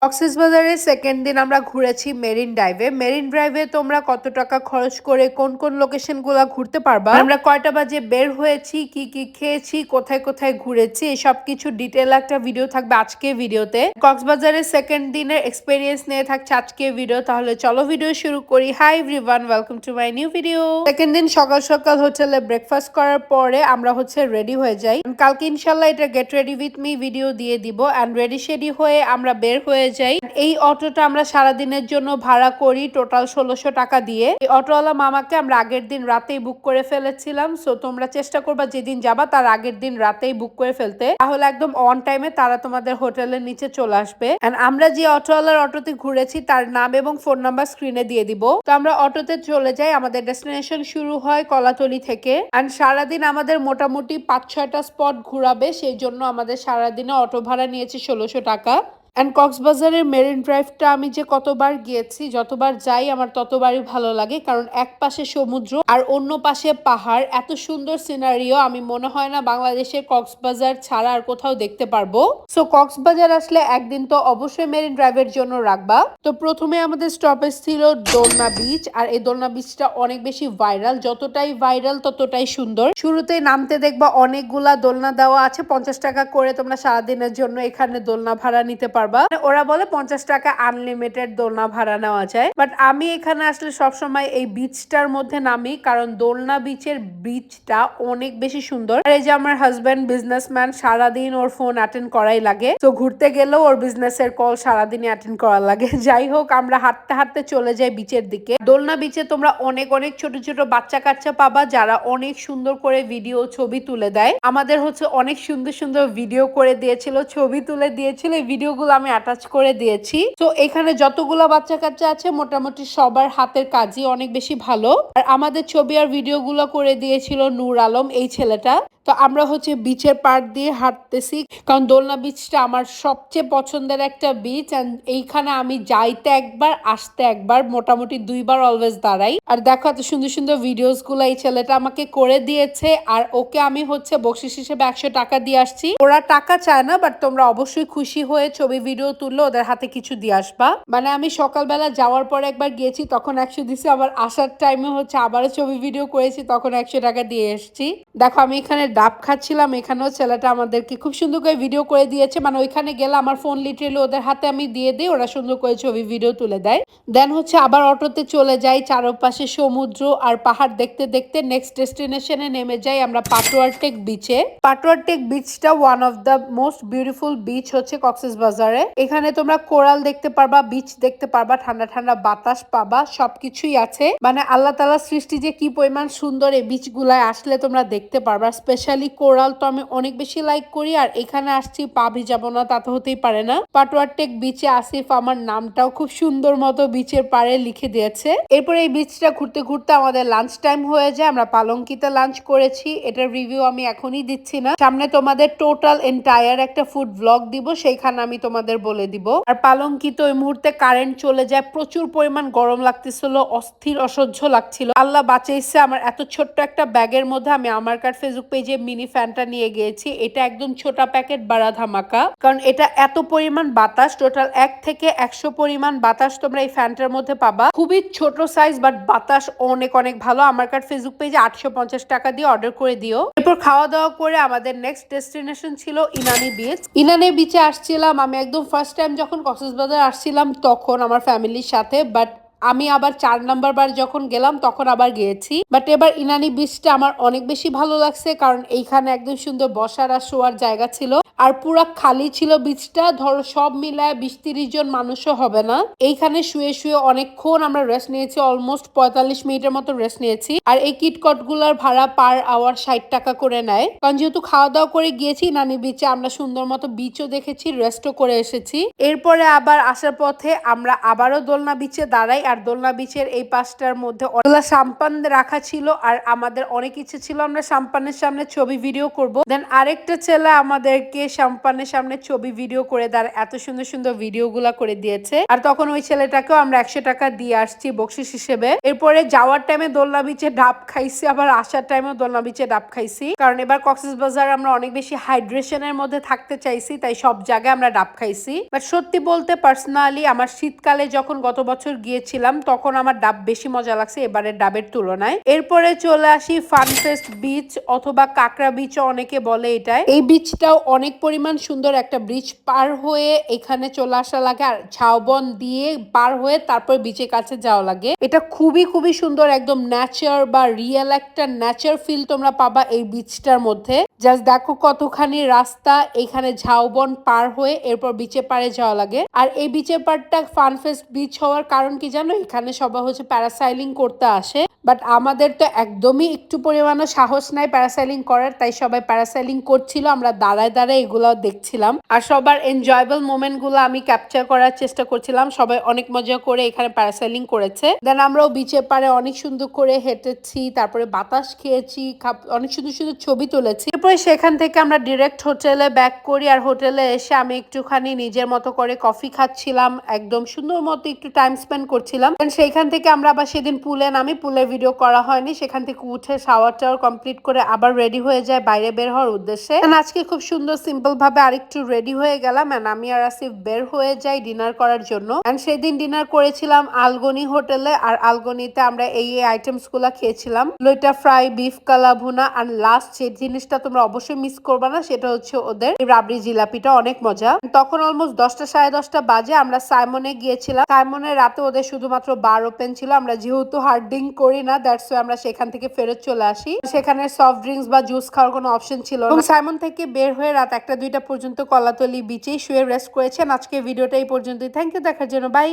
কক্সবাজারের সেকেন্ড দিন আমরা ঘুরেছি মেরিন ড্রাইভে। মেরিন ড্রাইভে তোমরা কত টাকা খরচ করে কোন কোন লোকেশন গুলা ঘুরতে পারবা, আমরা কয়টা বাজে বের হয়েছি, কি কি খেয়েছি, কোথায় কোথায় ঘুরেছি, এসব কিছু ডিটেল একটা ভিডিও থাকবে আজকে ভিডিওতে। কক্সবাজারের সেকেন্ড দিনের এক্সপেরিয়েন্স নিয়ে থাকছে আজকে ভিডিও। তাহলে চলো ভিডিও শুরু করি। Hi everyone, welcome to my new video. Second দিন সকাল সকাল হোটেলে ব্রেকফাস্ট করার পরে আমরা রেডি হয়ে যাই। কালকে ইনশাল্লাহ এটা get ready with me video দিয়ে দিব। এন্ড রেডি শেডি হয়ে আমরা বের হয়ে যাই। এই অটোটা আমরা সারাদিনের জন্য ভাড়া করি টোটাল 1600 টাকা দিয়ে। এই অটোওয়ালা মামাকে আমরা আগের দিন রাতেই বুক করে ফেলেছিলাম। সো তোমরা চেষ্টা করবা যেদিন যাবা তার আগের দিন রাতেই বুক করে ফেলতে, তাহলে একদম অন টাইমে তারা তোমাদের হোটেলের নিচে চলে আসবে। এন্ড আমরা যে অটোওয়ালার অটোতে ঘুরেছি তার নাম এবং ফোন নাম্বার স্ক্রিনে দিয়ে দিব। তো আমরা অটোতে চলে যাই। আমাদের ডেস্টিনেশন শুরু হয় কলাতলি থেকে। এন্ড সারাদিন আমাদের মোটামুটি 5-6টা স্পট ঘুরাবে, সেই জন্য আমাদের সারাদিনে অটো ভাড়া নিয়েছে 1600 টাকা। অ্যান্ড কক্সবাজারের মেরিন ড্রাইভটা আমি যে কতবার গিয়েছি, যতবার যাই আমার ততবারই ভালো লাগে, কারণ এক পাশে সমুদ্র আর অন্য পাশে পাহাড়। এত সুন্দর সিনারিও আমি মনে হয় না বাংলাদেশের কক্সবাজার ছাড়া আর কোথাও দেখতে পারবো। সো কক্সবাজার আসলে একদিন তো অবশ্যই মেরিন ড্রাইভের জন্য রাখবা। তো প্রথমে আমাদের স্টপেজ ছিল দোলনা বিচ। আর এই দোলনা বিচটা অনেক বেশি ভাইরাল, যতটাই ভাইরাল ততটাই সুন্দর। শুরুতেই নামতে দেখবা অনেকগুলা দোলনা দেওয়া আছে, 50 টাকা করে তোমরা সারাদিনের জন্য এখানে দোলনা ভাড়া নিতে পারবা। ওরা বলে 50 টাকা আনলিমিটেড দোলনা ভাড়া নেওয়া যায়। বাট আমি এখানে আসলে সবসময় এই বিচটার মধ্যে নামি, কারণ দোলনা বিচের বিচটা অনেক বেশি সুন্দর। আর এই যে আমার হাজবেন্ড বিজনেসম্যান, সারাদিন ওর ফোন অ্যাটেন্ড করাই লাগে। তো ঘুরতে গেলেও ওর বিজনেসের কল সারাদিনই অ্যাটেন্ড করা লাগে। যাই হোক, আমরা হাঁটতে হাঁটতে চলে যাই বিচের দিকে। দোলনা বিচে তোমরা অনেক অনেক ছোট ছোট বাচ্চা কাচ্চা পাবা, যারা অনেক সুন্দর করে ভিডিও ছবি তুলে দেয়। আমাদের অনেক সুন্দর সুন্দর ভিডিও করে দিয়েছিল, ছবি তুলে দিয়েছিল। এই ভিডিওগুলো আমি অ্যাটাচ করে দিয়েছি। তো এখানে যতগুলো বাচ্চা কাচ্চা আছে মোটামুটি সবার হাতের কাজই অনেক বেশি ভালো। আর আমাদের ছবি আর ভিডিও গুলো করে দিয়েছিল নূর আলম, এই ছেলেটা। তো আমরা বিচের পাড় দিয়ে হাঁটতেছি, কারণ দোলনা বিচটা আমার সবচেয়ে পছন্দের একটা বিচ। এইখানে আমি যাইতে একবার আসতে একবার মোটামুটি 2বার অলওয়েজ দাঁড়াই। আর দেখো এত সুন্দর সুন্দর ভিডিওস গুলো এই ছেলেটা আমাকে করে দিয়েছে। আর ওকে আমি বকশিস হিসেবে 100 টাকা দিয়ে আসছি। ওরা টাকা চায় না, বাট তোমরা অবশ্যই খুশি হয়ে ছবি ভিডিও তুললে ওদের হাতে কিছু দিয়ে আসবা। মানে আমি সকালবেলা যাওয়ার পরে একবার গিয়েছি, তখন 100 দিছি। আবার আসার টাইমে আবারও ছবি ভিডিও করেছি, তখন 100 টাকা দিয়ে এসছি। দেখো আমি এখানে ডাব খাচ্ছিলাম, এখানেও ছেলেটা আমাদেরকে খুব সুন্দর করে ভিডিও করে দিয়েছে। মানে ওইখানে গেলে আমার ফোন লিটারেলি ওদের হাতে আমি দিয়ে দিই, ওরা সুন্দর করে ছবি ভিডিও তুলে দেয়। দেন আবার অটোতে চলে যাই, চারপাশে সমুদ্র আর পাহাড় দেখতে দেখতে নেক্সট ডেস্টিনেশনে নেমে যাই আমরা পাটোয়ার টেক বিচে। পাটোয়ার টেক বিচটা one of the most beautiful beach কক্সবাজারে। এখানে তোমরা কোরাল দেখতে পারবা, বিচ দেখতে পারবা, ঠান্ডা ঠান্ডা বাতাস পাবা, সবকিছুই আছে। মানে আল্লাহ তাআলার সৃষ্টি যে কি পরিমাণ সুন্দর, এই বিচ গুলায় আসলে তোমরা দেখতে পারবা। স্পেশালি কোরাল তো আমি অনেক বেশি লাইক করি। আর এখানে আসছি পা ভিজাবো না তা তো হতেই পারে না। পাটোয়ার টেক বিচে আসিফ আমার নামটাও খুব সুন্দর মতো বিচের পাড়ে লিখে দিয়েছে। এরপর এই বিচটা ঘুরতে ঘুরতে আমাদের লাঞ্চ টাইম হয়ে যায়। আমরা পালঙ্কিতে লাঞ্চ করেছি, এটার রিভিউ আমি এখনই দিচ্ছি না, সামনে তোমাদের টোটাল এন্টায়ার একটা ফুড ব্লগ দিব, সেইখানে আমি তোমাদের বলে দিব। আর পালঙ্কিতে ওই মুহূর্তে কারেন্ট চলে যায়, প্রচুর পরিমাণ গরম লাগতেছিল, অস্থির অসহ্য লাগছিল। আল্লাহ বাঁচাইছে, আমার এত ছোট্ট একটা ব্যাগের মধ্যে আমি আমার কার ফেসবুক পেজে মিনি ফ্যানটা নিয়ে গিয়েছি। এটা একদম ছোটা প্যাকেট বাড়া ধামাকা, কারণ এটা এত পরিমাণ বাতাস, টোটাল 1 থেকে 100 পরিমাণ বাতাস তোমরা এই ফ্যানটার মধ্যে পাবা। খুবই ছোট সাইজ, বাট বাতাস অনেক অনেক ভালো। আমার কার ফেসবুক পেজে 850 টাকা দিয়ে অর্ডার করে দিও। এরপর খাওয়া দাওয়া করে আমাদের নেক্সট ডেস্টিনেশন ছিল ইনানি বিচ। ইনানি বিচে আসছিলাম আমি একদম ফার্স্ট টাইম যখন কক্সবাজার আসছিলাম, তখন আমার ফ্যামিলির সাথে। বাট আমি আবার 4 নাম্বার বার যখন গেলাম তখন আবার গিয়েছি। বাট এবার ইনানি বিচটা আমার অনেক বেশি ভালো লাগছে, কারণ এইখানে একদম সুন্দর বসার আর শোয়ার জায়গা ছিল। আর পুরা খালি ছিল বিচটা, ধরো সব মিলায় 20-30 জন মানুষও হবে না। এইখানে শুয়ে শুয়ে অনেকক্ষণ আমরা রেস্ট নিয়েছি, অলমোস্ট 45 মিনিটের মতো রেস্ট নিয়েছি। আর এই কিটকট গুলার ভাড়া পার আওয়ার 60 টাকা করে নেয়, কারণ যেহেতু খাওয়া দাওয়া করে গিয়েছি ইনানি বিচে, আমরা সুন্দর মতো বিচও দেখেছি, রেস্টও করে এসেছি। এরপরে আবার আসার পথে আমরা আবারও দোলনা বিচে দাঁড়াই। আর দোলনা বিচের এই পাশটার মধ্যে অনেকগুলা সাম্পান রাখা ছিল আর আমাদের অনেক ইচ্ছে ছিল আমরা সাম্পানের সামনে ছবি ভিডিও করব। দেন আরেকটা ছেলে আমাদেরকে সাম্পানের সামনে ছবি ভিডিও করে তার এত সুন্দর সুন্দর ভিডিও গুলা করে দিয়েছে আর তখন ওই ছেলেটাকেও আমরা 100 টাকা দিয়ে আসছি বকশিস হিসেবে। এরপরে যাওয়ার টাইমে দোলনা বিচে ডাব খাইছি, আবার আসার টাইমেও দোলনা বিচে ডাব খাইছি, কারণ এবার কক্সবাজার আমরা অনেক বেশি হাইড্রেশনের মধ্যে থাকতে চাইছি, তাই সব জায়গায় আমরা ডাব খাইছি। বাট সত্যি বলতে পার্সোনালি আমার শীতকালে যখন গত বছর গিয়েছিলাম তখন আমার ডাব বেশি মজা লাগছে এবারের ডাবের তুলনায়। এরপরে চলে আসি ফানফেস্ট বিচ অথবা কাকড়া বিচ অনেকে বলে এটাই। এই বিচটাও অনেক পরিমাণ সুন্দর, একটা ব্রিজ পার হয়ে এখানে চলে আসা লাগে আর ঝাউবন দিয়ে পার হয়ে তারপর বিচের কাছে যাওয়া লাগে। এটা খুবই খুবই সুন্দর, একদম ন্যাচার বা রিয়েল একটা ন্যাচার ফিল তোমরা পাবা এই বিচটার মধ্যে। জাস্ট দেখো কতখানি রাস্তা এখানে ঝাউবন পার হয়ে এরপর বিচের পাড়ে যাওয়া লাগে। আর এই বিচের পাড়টা ফানফেস্ট বিচ হওয়ার কারণ কি জানো, এখানে সবাই হচ্ছে প্যারাসাইলিং করতে আসে, বাট আমাদের তো একদমই একটু পরিমাণও সাহস নাই প্যারাসাইলিং করার, তাই সবাই প্যারাসাইলিং করছিল, আমরা দাঁড়ায় দাঁড়ায় এগুলো দেখছিলাম আর সবার এনজয়েবল মোমেন্ট গুলো আমি ক্যাপচার করার চেষ্টা করছিলাম। সবাই অনেক মজা করে এখানে প্যারাসাইলিং করেছে। দেন আমরাও বিচের পাড়ে অনেক সুন্দর করে হেঁটেছি, তারপরে বাতাস খেয়েছি, অনেক সুন্দর সুন্দর ছবি তুলেছি। এরপরে সেখান থেকে আমরা ডিরেক্ট হোটেলে ব্যাক করি আর হোটেলে এসে আমি একটুখানি নিজের মতো করে কফি খাচ্ছিলাম, একদম সুন্দর মতো একটু টাইম স্পেন্ড করছিলাম। সেইখান থেকে আমরা আবার সেদিন পুলে নামি, পুলের ভিডিও করা হয়নি, সেখান থেকে উঠে শাওয়ার টাওয়ার কমপ্লিট করে আবার রেডি হয়ে যায় বাইরে বের হওয়ার উদ্দেশ্যে। আজকে খুব সুন্দর সিম্পল ভাবে আরেকটু রেডি হয়ে গেলাম এন্ড আমি আর আসিফ বের হয়ে যাই ডিনার করার জন্য। এন্ড সেদিন ডিনার করেছিলাম আলগনি হোটেলে, আর আলগনিতে আমরা এই আইটেমস গুলা খেয়েছিলাম, লইটা ফ্রাই, বিফ কালা ভুনা, আর লাস্ট যে জিনিসটা তোমরা অবশ্যই মিস করবা না সেটা হচ্ছে ওদের রাবড়ি জিলাপিটা, অনেক মজা। তখন অলমোস্ট 10টা সাড়ে 10টা বাজে, আমরা সাইমনে গিয়েছিলাম। সাইমনের রাতে ওদের শুধুমাত্র বার ওপেন ছিল, আমরা যেহেতু হার্ড ড্রিঙ্ক করি না দ্যাটস ওয়াই আমরা সেখান থেকে ফেরত চলে আসি। সেখানে সফট ড্রিঙ্কস বা জুস খাওয়ার কোনো অপশন ছিল না। সাইমন থেকে বের হয়ে রাত 1টা 2টা পর্যন্ত কলাতলি বিচেই শুয়ে রেস্ট করেছেন। আজকে ভিডিওটা এই পর্যন্তই। থ্যাংক ইউ দেখার জন্য, বাই।